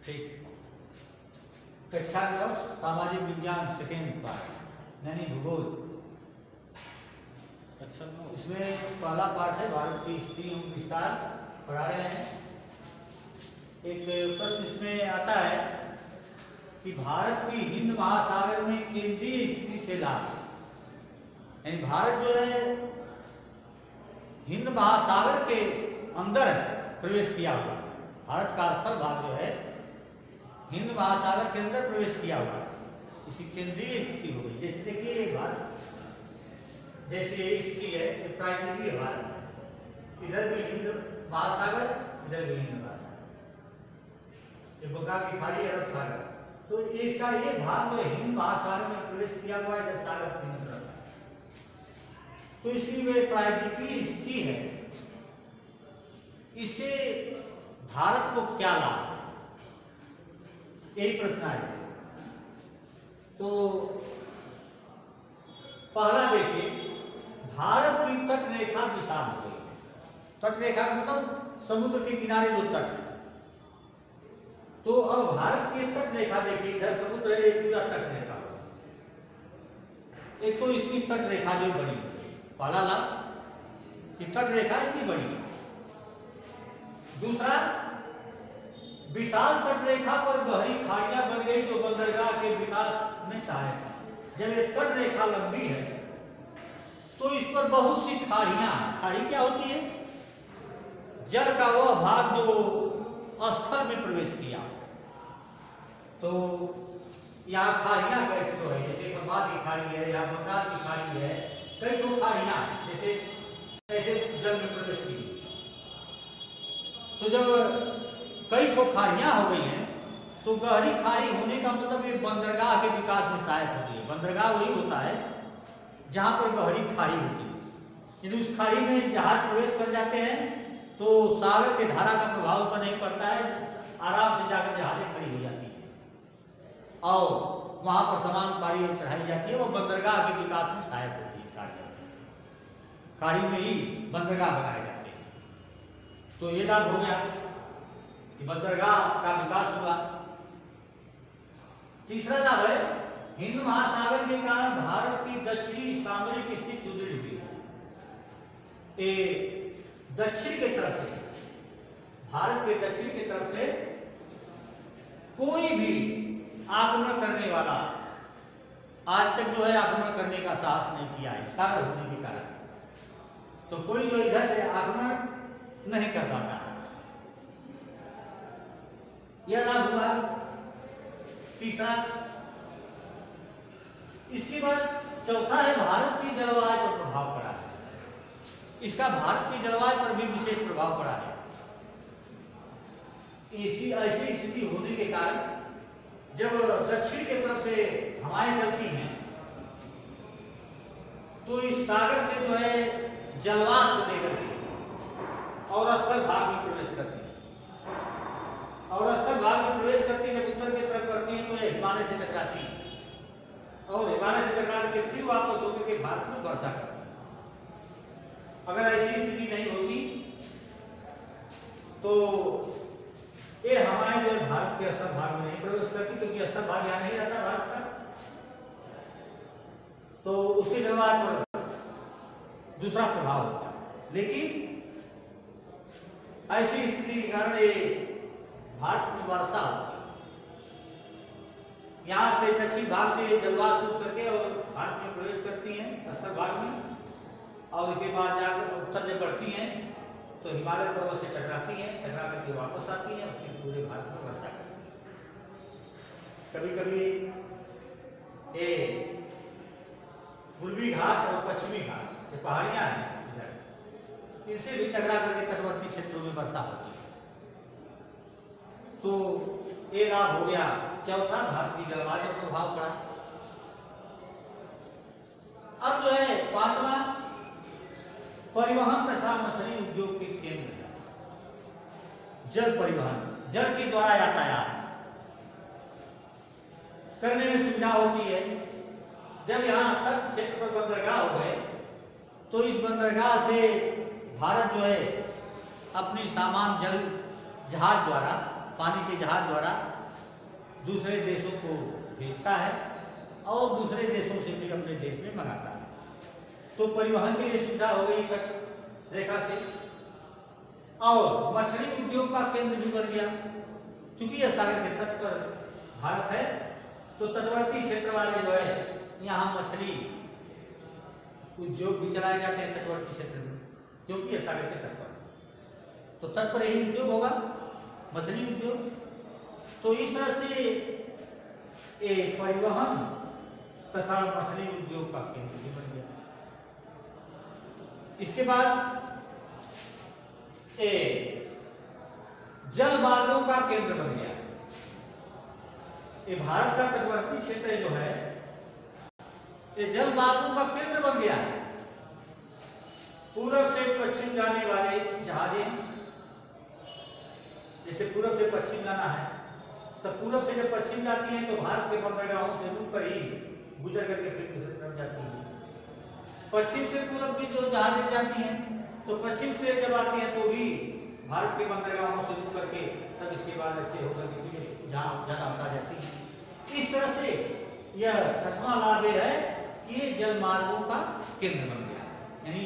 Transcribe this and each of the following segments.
ठीक। कक्षा 9 सामाजिक विज्ञान सेकेंड पार्ट यानी भूगोल। अच्छा, इसमें पहला पार्ट है भारत की स्थिति एवं विस्तार पढ़ा रहे हैं। एक प्रश्न इसमें आता है कि भारत की हिंद महासागर में केंद्रीय स्थिति से लाभ, यानी भारत जो है हिंद महासागर के अंदर प्रवेश किया हुआ, भारत का स्थल भाग जो है हिंद महासागर के अंदर प्रवेश किया हुआ, इसी केंद्रीय स्थिति हो गई। जैसे देखिए भारत जैसे स्थिति है, प्राकृतिक भारत, इधर भी हिंद महासागर, इधर भी हिंद महासागर, ये बंगाल की खाड़ी, अरब सागर, तो इसका ये भाग जो हिंद महासागर में प्रवेश किया हुआ है, इधर सागर तीन तरफ है, तो इसलिए वे प्राकृतिक स्थिति है। इससे भारत को क्या लाभ, यही प्रश्न है। तो पहला देखिए, भारत की तट रेखा विशाल हो गई है। तट रेखा मतलब समुद्र के किनारे जो तट है, तो अब भारत की तट रेखा देखिए, इधर समुद्र है, एक पूरा तट रेखा, एक तो इसकी तट रेखा जो बनी, पहला लाभ कि तट रेखा इसकी बनी। दूसरा, विशाल तट रेखा पर गहरी खाड़ियां बन गई जो बंदरगाह के विकास में सहायक है। जब ये तट रेखा लंबी है तो इस पर बहुत सी खाड़ियां, खाड़ी क्या होती है, जल का वह भाग जो स्थल में प्रवेश किया, तो यहाँ खाड़ियां का एक है, जैसे बंगाल की खाड़ी है, यहाँ बंगाल की खाड़ी है, कई तो खाड़ियां जैसे ऐसे जल में प्रवेश की। तो जब कई तो खाड़ियां हो गई हैं, तो गहरी खाड़ी होने का मतलब ये बंदरगाह के विकास में सहायक होती है। बंदरगाह वही होता है जहां पर गहरी खाड़ी होती है, यदि उस खाड़ी में जहाज प्रवेश कर जाते हैं तो सागर के धारा का प्रभाव पर नहीं पड़ता है, आराम से जाकर जहाजें खड़ी हो जाती है और वहां पर सामान पारी और चढ़ाई जाती है, वो बंदरगाह के विकास में सहायक होती है। खाड़ी में ही बंदरगाह बनाए जाते हैं, तो ये लाभ हो गया कि बंदरगाह का विकास हुआ। तीसरा लाभ है, हिंद महासागर के कारण भारत की दक्षिणी सामरिक स्थिति सुदृढ़ हुई। दक्षिण की तरफ से, भारत के दक्षिण की तरफ से कोई भी आक्रमण करने वाला आज तक जो है आक्रमण करने का साहस नहीं किया है, सागर होने के कारण। तो कोई जो इधर से आक्रमण नहीं कर पाता है, यह लाभ हुआ तीसरा। इसके बाद चौथा है, भारत की जलवायु पर प्रभाव पड़ा है। इसका भारत की जलवायु पर भी विशेष प्रभाव पड़ा है। ऐसी स्थिति होने के कारण जब दक्षिण की तरफ से हवाएं चलती हैं तो इस सागर से जो है जलवाष्प लेकर के और स्थल भाग में प्रवेश करती है, और स्थल भाग में प्रवेश करती है, उत्तर की तरफ करती है, तो ये हिमालय से टकराती है और हिमालय से टकरा करके फिर वापस होकर के भारत में वर्षा करती है। अगर ऐसी स्थिति नहीं होती तो ये हमारे जो भारत के स्थल भाग में नहीं प्रवेश करती, क्योंकि स्थल भाग यहाँ नहीं रहता भारत का, तो उसकी जलवायु पर दूसरा प्रभाव होता है। लेकिन ऐसी स्थिति के कारण ये भारत में वर्षा होती है, यहाँ से दक्षिण भाग से जलवायु कूच करके और भारत में प्रवेश करती हैं स्थल भाग में, और इसके बाद जाकर उत्तर जब बढ़ती हैं तो हिमालय पर्वत से टकराती हैं, टकरा करके वापस आती हैं और फिर पूरे भारत में वर्षा करती हैं। कभी कभी ये पूर्वी घाट और पश्चिमी घाट, ये पहाड़ियां हैं, इनसे भी टकरा करके तटवर्ती क्षेत्रों में वर्षा होती है। तो ये लाभ हो गया चौथा, भारत की जलवायु पर प्रभाव पड़ा। अब जो है पांचवा, परिवहन तथा मछली उद्योग के केंद्र, जल परिवहन, जल के द्वारा यातायात करने में सुविधा होती है। जब यहाँ तट क्षेत्र पर बंदरगाह हो गए तो इस बंदरगाह से भारत जो है अपनी सामान जल जहाज द्वारा, पानी के जहाज द्वारा दूसरे देशों को भेजता है और दूसरे देशों से फिर अपने देश में मंगाता है। तो परिवहन के लिए सुविधा हो गई तट रेखा से। और मछली उद्योग का केंद्र भी बन गया, क्योंकि यह सागर के तट पर भारत है, तो तटवर्ती क्षेत्र वाले जो है यहाँ मछली उद्योग भी चलाए जाते हैं तटवर्ती क्षेत्र में, क्योंकि यह सागर के तट पर, तो तट पर यही उद्योग होगा, मछली उद्योग। तो इस तरह से परिवहन तथा मछली उद्योग का केंद्र भी बन गया। इसके बाद जल मार्गों का केंद्र बन गया। ये भारत का तटवर्ती क्षेत्र जो है ये जल मार्गों का केंद्र बन गया है। पूरब से पश्चिम जाने वाले जहाजें, जैसे पूरब से पश्चिम जाना है, तब पूरब से जब पश्चिम जाती हैं तो भारत के बंदरगाहों से रुक कर ही गुजर करके फिर दूसरी तरफ जाती हैं। पश्चिम से पूरब भी जो जहाजें जाती हैं तो पश्चिम से जब आती हैं तो भी भारत के बंदरगाहों से रुक करके तब इसके बाद ऐसे होकर के जहाँ ज्यादा होता जाती है। इस तरह से यह छठवां लाभ है कि ये जल मार्गों का केंद्र बन गया, यानी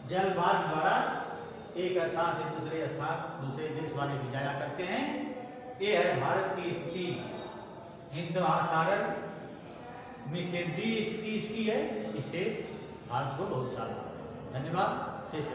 जल मार्ग द्वारा एक स्थान से दूसरे स्थान दूसरे देश वाले भी जाया करते हैं। ये है भारत की स्थिति, हिंद महासागर में केंद्रीय स्थिति इसकी है, इससे भारत को बहुत सारा धन्यवाद। शेष